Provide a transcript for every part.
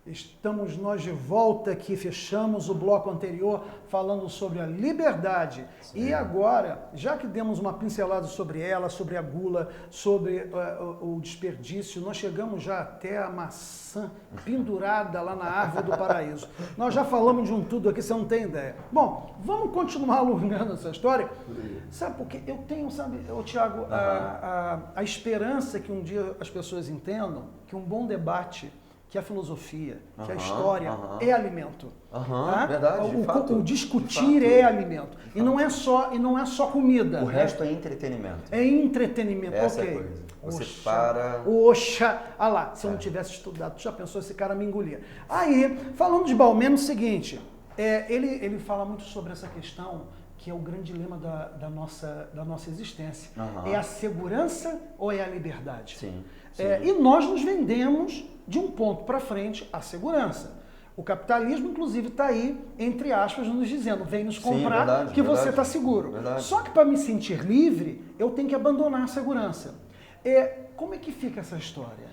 Estamos nós de volta aqui, fechamos o bloco anterior falando sobre a liberdade. Sim. E agora, já que demos uma pincelada sobre ela, sobre a gula, sobre o desperdício, nós chegamos já até a maçã pendurada lá na árvore do paraíso. Nós já falamos de um tudo aqui, você não tem ideia. Bom, vamos continuar alongando essa história. Sabe, porque eu tenho, sabe, Tiago, a esperança que um dia as pessoas entendam que um bom debate, que a filosofia, que a história é alimento. Verdade, de fato. O discutir é alimento. E não é só comida. O resto é entretenimento. É entretenimento. Essa é a coisa. Você para... Oxa! Ah lá, se eu não tivesse estudado, tu já pensou, esse cara me engolia. Aí, falando de Balmeno, o seguinte, ele fala muito sobre essa questão, que é o grande dilema da nossa existência. É a segurança ou é a liberdade? Sim. E nós nos vendemos de um ponto para frente a segurança. O capitalismo, inclusive, está aí, entre aspas, nos dizendo, vem nos comprar que você está seguro. Verdade. Só que para me sentir livre, eu tenho que abandonar a segurança. Como é que fica essa história?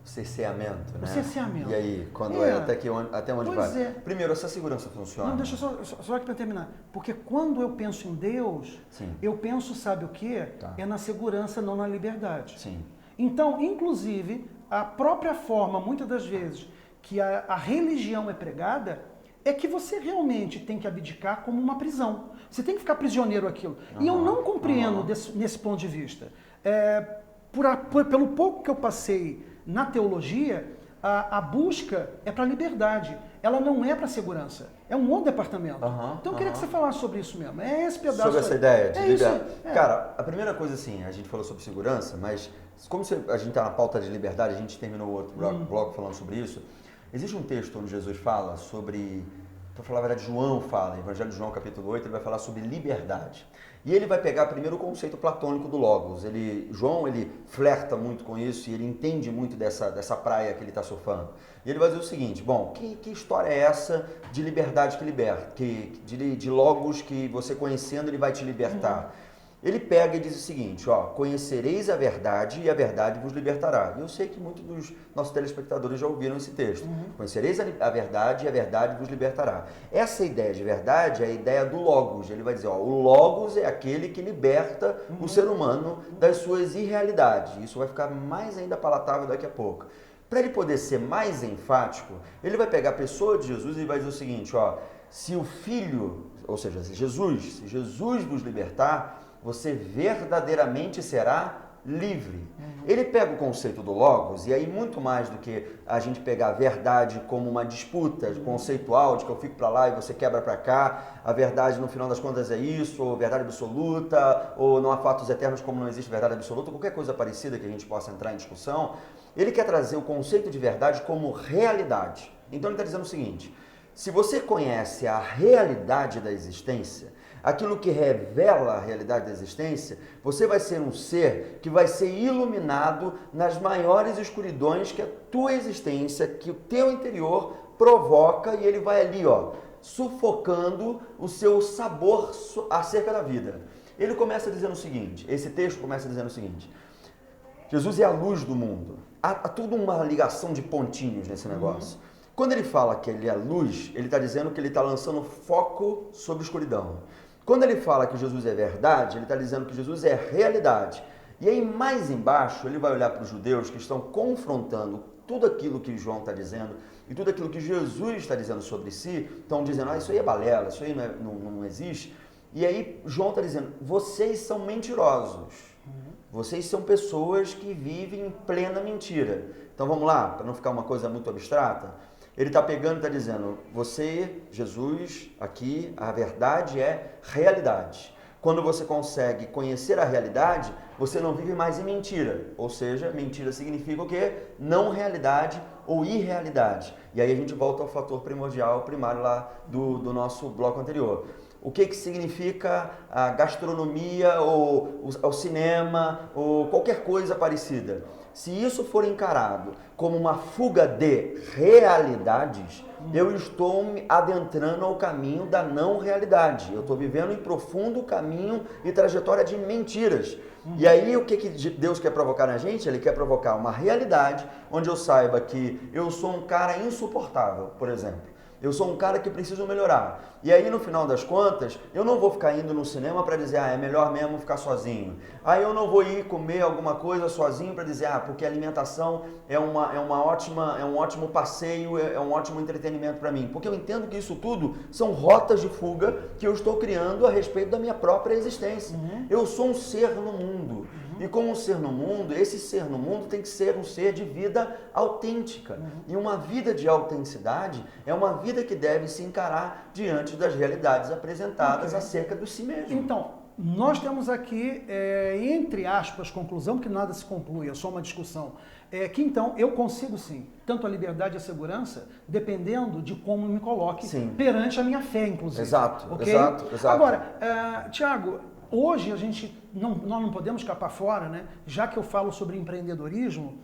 O cerceamento, né? O cerceamento. E aí, até onde vai? Primeiro, essa segurança funciona? Não, deixa só aqui para terminar. Porque quando eu penso em Deus, eu penso, sabe o quê? É na segurança, não na liberdade. Sim. Então, inclusive, a própria forma, muitas das vezes, que a religião é pregada, é que você realmente tem que abdicar como uma prisão. Você tem que ficar prisioneiro aquilo. E eu não compreendo nesse ponto de vista. Pelo pouco que eu passei na teologia, a busca é para a liberdade. Ela não é para a segurança. É um outro departamento. Então eu queria que você falasse sobre isso mesmo. É esse pedaço. Sobre essa ideia de liberdade. Isso. Cara, a primeira coisa assim, a gente falou sobre segurança, mas como a gente está na pauta de liberdade, a gente terminou o outro bloco falando sobre isso. Existe um texto onde Jesus fala sobre, para falar a verdade, João fala, Evangelho de João, capítulo 8, ele vai falar sobre liberdade. E ele vai pegar primeiro o conceito platônico do Logos. João flerta muito com isso e ele entende muito dessa praia que ele está surfando. E ele vai dizer o seguinte, bom, que história é essa de liberdade que liberta? De Logos que você conhecendo ele vai te libertar? Ele pega e diz o seguinte, conhecereis a verdade e a verdade vos libertará. E eu sei que muitos dos nossos telespectadores já ouviram esse texto. Conhecereis a verdade e a verdade vos libertará. Essa ideia de verdade é a ideia do Logos. Ele vai dizer, o Logos é aquele que liberta o ser humano das suas irrealidades. Isso vai ficar mais ainda palatável daqui a pouco. Para ele poder ser mais enfático, ele vai pegar a pessoa de Jesus e vai dizer o seguinte, se o Filho, ou seja, se Jesus vos libertar, você verdadeiramente será livre. Ele pega o conceito do Logos, e aí muito mais do que a gente pegar a verdade como uma disputa conceitual, de que eu fico para lá e você quebra para cá, a verdade no final das contas é isso, ou verdade absoluta, ou não há fatos eternos como não existe verdade absoluta, qualquer coisa parecida que a gente possa entrar em discussão, ele quer trazer o conceito de verdade como realidade. Então ele está dizendo o seguinte, se você conhece a realidade da existência, aquilo que revela a realidade da existência, você vai ser um ser que vai ser iluminado nas maiores escuridões que a tua existência, que o teu interior provoca, e ele vai ali, sufocando o seu sabor acerca da vida. Ele começa dizendo o seguinte, esse texto começa dizendo o seguinte, Jesus é a luz do mundo. Há tudo uma ligação de pontinhos nesse negócio. Quando ele fala que ele é luz, ele está dizendo que ele está lançando foco sobre a escuridão. Quando ele fala que Jesus é verdade, ele está dizendo que Jesus é realidade. E aí mais embaixo ele vai olhar para os judeus que estão confrontando tudo aquilo que João está dizendo e tudo aquilo que Jesus está dizendo sobre si, estão dizendo, isso aí é balela, isso aí não existe. E aí João está dizendo, vocês são mentirosos, vocês são pessoas que vivem em plena mentira. Então vamos lá, para não ficar uma coisa muito abstrata, ele está pegando e está dizendo, você, Jesus, aqui, a verdade é realidade. Quando você consegue conhecer a realidade, você não vive mais em mentira. Ou seja, mentira significa o quê? Não realidade ou irrealidade. E aí a gente volta ao fator primordial, primário lá do nosso bloco anterior. o que significa a gastronomia ou o cinema ou qualquer coisa parecida. Se isso for encarado como uma fuga de realidades, eu estou me adentrando ao caminho da não realidade. Eu estou vivendo em profundo caminho e trajetória de mentiras. E aí o que Deus quer provocar na gente? Ele quer provocar uma realidade onde eu saiba que eu sou um cara insuportável, por exemplo. Eu sou um cara que preciso melhorar. E aí, no final das contas, eu não vou ficar indo no cinema para dizer, é melhor mesmo ficar sozinho. Aí eu não vou ir comer alguma coisa sozinho para dizer, porque a alimentação é um ótimo passeio, é um ótimo entretenimento para mim. Porque eu entendo que isso tudo são rotas de fuga que eu estou criando a respeito da minha própria existência. Eu sou um ser no mundo. E como um ser no mundo, esse ser no mundo tem que ser um ser de vida autêntica. E uma vida de autenticidade é uma vida que deve se encarar diante das realidades apresentadas acerca de si mesmo. Então, nós temos aqui, entre aspas, conclusão, porque nada se conclui, é só uma discussão, que então eu consigo sim, tanto a liberdade e a segurança, dependendo de como me coloque perante a minha fé, inclusive. Exato, okay? exato. Agora, Tiago, hoje nós não podemos escapar fora, né? Já que eu falo sobre empreendedorismo,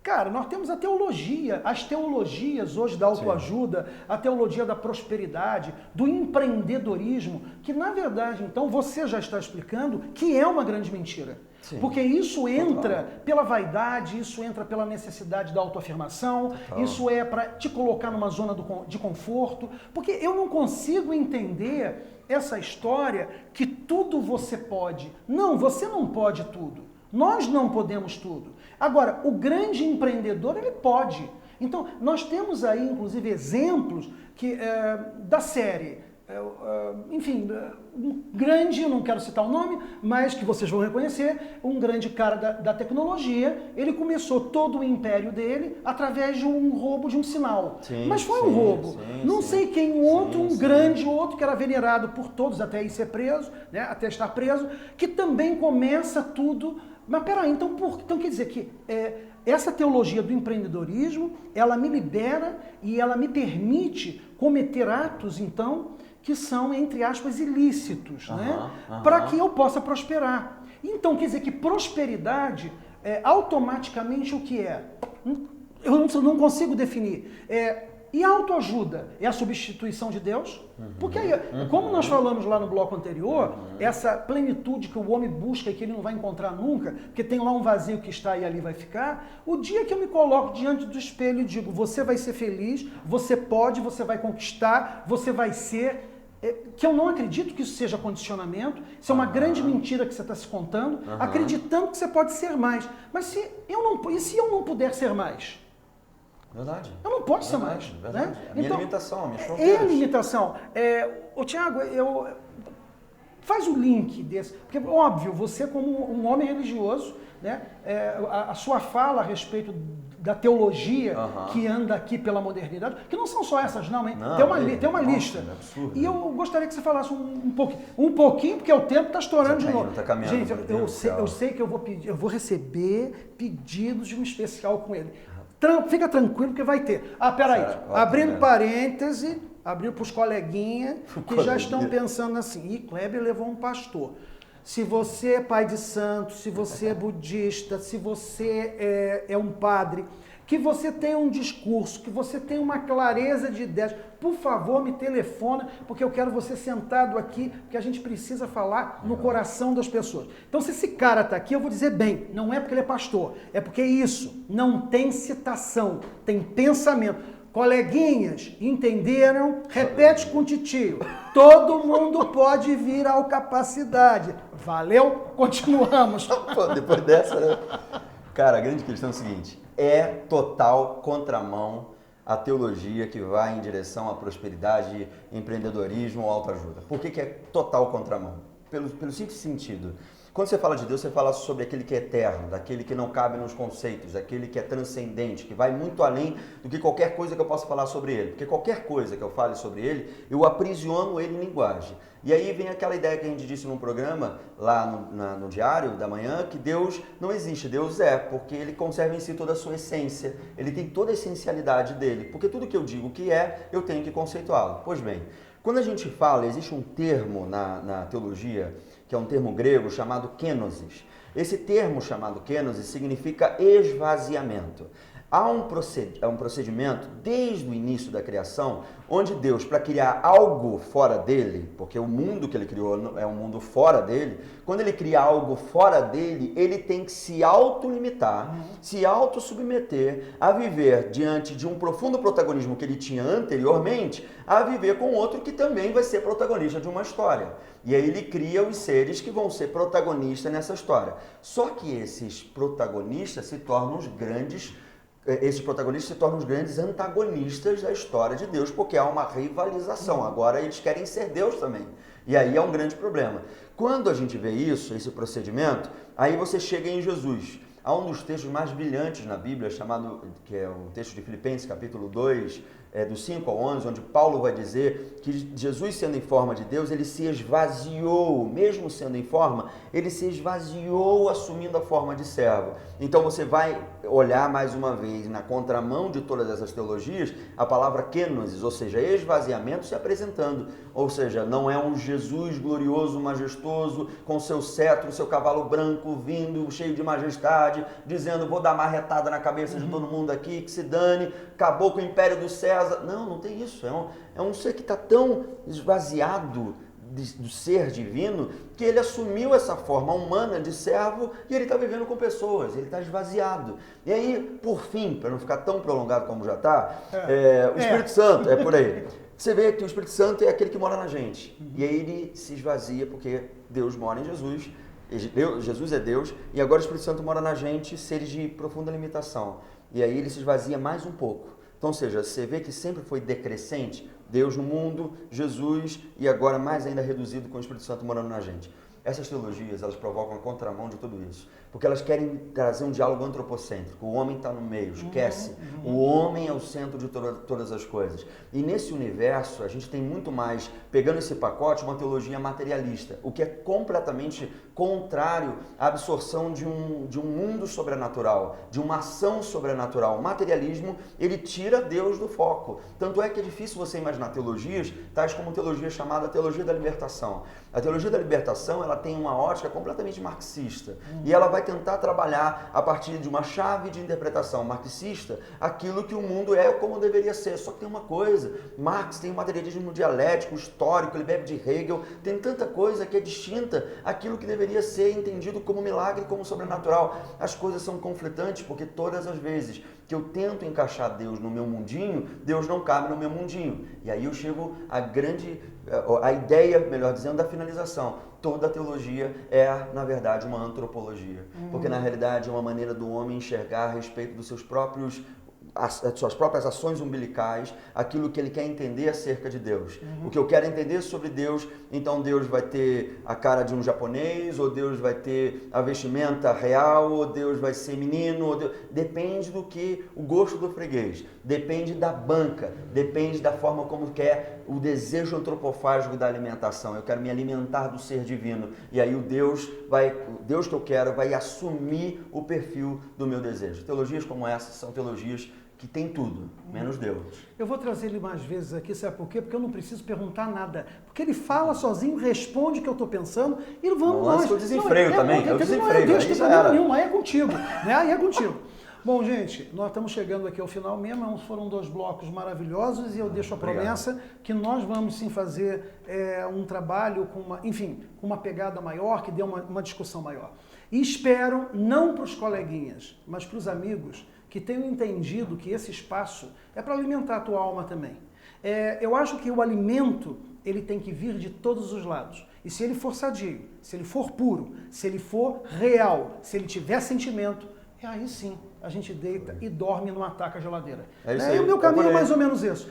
cara, nós temos a teologia, as teologias hoje da autoajuda, a teologia da prosperidade, do empreendedorismo, que na verdade, então, você já está explicando que é uma grande mentira. Sim. Porque isso entra pela vaidade, isso entra pela necessidade da autoafirmação, isso é para te colocar numa zona de conforto, porque eu não consigo entender essa história que tudo você pode. Não, você não pode tudo. Nós não podemos tudo. Agora, o grande empreendedor, ele pode. Então, nós temos aí, inclusive, exemplos da série, enfim, um grande, eu não quero citar o nome, mas que vocês vão reconhecer, um grande cara da tecnologia, ele começou todo o império dele através de um roubo de um sinal. Mas foi um roubo. Não sei quem, um grande outro que era venerado por todos, até ir ser preso, né, até estar preso, que também começa tudo. Mas peraí, então quer dizer que essa teologia do empreendedorismo, ela me libera e ela me permite cometer atos, então, que são, entre aspas, ilícitos, né? Para que eu possa prosperar. Então, quer dizer que prosperidade, automaticamente o que é? Eu não consigo definir. E a autoajuda é a substituição de Deus? Porque aí, como nós falamos lá no bloco anterior, essa plenitude que o homem busca e que ele não vai encontrar nunca, porque tem lá um vazio que está e ali vai ficar, o dia que eu me coloco diante do espelho e digo, você vai ser feliz, você pode, você vai conquistar, você vai ser... que eu não acredito que isso seja condicionamento, isso é uma grande mentira que você está se contando, acreditando que você pode ser mais. Mas se eu não puder ser mais? Verdade. Eu não posso ser mais. Verdade. Né? A minha então, limitação, a minha fronteira. É a limitação. Tiago, faz o link desse, porque óbvio, você como um homem religioso, né, a sua fala a respeito da teologia que anda aqui pela modernidade, que não são só essas não, hein? Tem uma lista. É absurdo, e eu gostaria que você falasse um pouquinho, porque o tempo está estourando de novo. Tá caminhando. Gente, eu sei que eu vou receber pedidos de um especial com ele. Fica tranquilo que vai ter. Peraí, abrindo parêntese, abriu para os coleguinhas que já estão pensando assim, Kleber levou um pastor. Se você é pai de santo, se você é budista, se você é um padre, que você tenha um discurso, que você tenha uma clareza de ideias, por favor me telefona, porque eu quero você sentado aqui, porque a gente precisa falar no coração das pessoas. Então se esse cara está aqui, eu vou dizer bem, não é porque ele é pastor, é porque isso, não tem citação, tem pensamento. Coleguinhas, entenderam? Repete com o titio. Todo mundo pode vir ao Capacidade. Valeu? Continuamos. Pô, depois dessa, né? Cara, a grande questão é o seguinte, é total contramão a teologia que vai em direção à prosperidade, empreendedorismo ou autoajuda. Por que é total contramão? Pelo simples sentido. Quando você fala de Deus, você fala sobre aquele que é eterno, daquele que não cabe nos conceitos, daquele que é transcendente, que vai muito além do que qualquer coisa que eu possa falar sobre ele. Porque qualquer coisa que eu fale sobre ele, eu aprisiono ele em linguagem. E aí vem aquela ideia que a gente disse num programa, lá no Diário da Manhã, que Deus não existe, Deus é, porque ele conserva em si toda a sua essência, ele tem toda a essencialidade dele, porque tudo que eu digo que é, eu tenho que conceituá-lo. Pois bem, Quando a gente fala, existe um termo na teologia, que é um termo grego chamado kenosis. Esse termo chamado kenosis significa esvaziamento. Há um procedimento desde o início da criação, onde Deus, para criar algo fora dele, porque o mundo que ele criou é um mundo fora dele, quando ele cria algo fora dele, ele tem que se autolimitar, se autossubmeter a viver diante de um profundo protagonismo que ele tinha anteriormente, a viver com outro que também vai ser protagonista de uma história. E aí ele cria os seres que vão ser protagonistas nessa história. Só que esses protagonistas se tornam os grandes antagonistas da história de Deus, porque há uma rivalização. Agora eles querem ser Deus também. E aí é um grande problema. Quando a gente vê isso, esse procedimento, aí você chega em Jesus. Há um dos textos mais brilhantes na Bíblia, que é o texto de Filipenses, capítulo 2, do 5 ao 11, onde Paulo vai dizer que Jesus, sendo em forma de Deus, ele se esvaziou, mesmo sendo em forma, ele se esvaziou assumindo a forma de servo. Então você vai olhar mais uma vez, na contramão de todas essas teologias, a palavra kenosis, ou seja, esvaziamento se apresentando. Ou seja, não é um Jesus glorioso, majestoso, com seu cetro, seu cavalo branco, vindo, cheio de majestade, dizendo, vou dar marretada na cabeça de todo mundo aqui, que se dane, acabou com o império do César. Não, não tem isso. É um ser que está tão esvaziado do ser divino que ele assumiu essa forma humana de servo e ele está vivendo com pessoas, ele está esvaziado. E aí, por fim, para não ficar tão prolongado como já está, o Espírito Santo, é por aí. Você vê que o Espírito Santo é aquele que mora na gente. E aí ele se esvazia porque Deus mora em Jesus. Jesus é Deus e agora o Espírito Santo mora na gente, seres de profunda limitação. E aí ele se esvazia mais um pouco. Então, ou seja, você vê que sempre foi decrescente, Deus no mundo, Jesus e agora mais ainda reduzido com o Espírito Santo morando na gente. Essas teologias, elas provocam a contramão de tudo isso, porque elas querem trazer um diálogo antropocêntrico. O homem está no meio, esquece. O homem é o centro de todas as coisas. E nesse universo, a gente tem muito mais, pegando esse pacote, uma teologia materialista, o que é completamente contrário à absorção de um mundo sobrenatural, de uma ação sobrenatural. O materialismo, ele tira Deus do foco. Tanto é que é difícil você imaginar teologias, tais como teologia chamada teologia da libertação. A teologia da libertação, ela tem uma ótica completamente marxista e ela vai tentar trabalhar a partir de uma chave de interpretação marxista aquilo que o mundo é como deveria ser. Só que tem uma coisa, Marx tem um materialismo dialético, histórico, ele bebe de Hegel, tem tanta coisa que é distinta àquilo que deveria ser entendido como milagre, como sobrenatural. As coisas são conflitantes porque todas as vezes que eu tento encaixar Deus no meu mundinho, Deus não cabe no meu mundinho. E aí eu chego à ideia, melhor dizendo, da finalização. Toda a teologia é, na verdade, uma antropologia. Porque, na realidade, é uma maneira do homem enxergar a respeito dos seus próprios as suas próprias ações umbilicais, aquilo que ele quer entender acerca de Deus. O que eu quero entender sobre Deus, então Deus vai ter a cara de um japonês, ou Deus vai ter a vestimenta real, ou Deus vai ser menino, ou Deus... Depende do que o gosto do freguês, depende da banca, depende da forma como quer o desejo antropofágico da alimentação. Eu quero me alimentar do ser divino, e aí o Deus que eu quero vai assumir o perfil do meu desejo. Teologias como essa são teologias que tem tudo, menos Deus. Eu vou trazer ele mais vezes aqui, sabe por quê? Porque eu não preciso perguntar nada. Porque ele fala sozinho, responde o que eu estou pensando e vamos nós. Eu desenfreio também, eu desenfreio. Não tem problema nenhum, aí é contigo. Né? Aí é contigo. Bom, gente, nós estamos chegando aqui ao final mesmo, foram 2 blocos maravilhosos e eu deixo a promessa que nós vamos sim fazer um trabalho com uma pegada maior, que dê uma discussão maior. E espero, não para os coleguinhas, mas para os amigos, que tenham entendido que esse espaço é para alimentar a tua alma também. Eu acho que o alimento, ele tem que vir de todos os lados. E se ele for sadio, se ele for puro, se ele for real, se ele tiver sentimento, aí sim a gente deita e dorme e não ataca a geladeira. E o meu caminho é mais ou menos isso.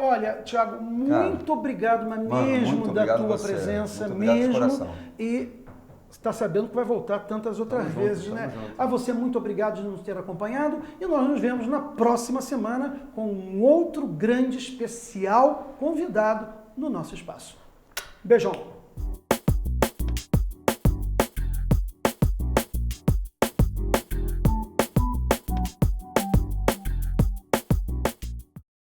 Olha, Thiago, muito obrigado, mas mesmo da tua presença, mesmo. E está sabendo que vai voltar tantas outras vezes, né? A você, muito obrigado de nos ter acompanhado e nós nos vemos na próxima semana com um outro grande especial convidado no nosso espaço. Beijão!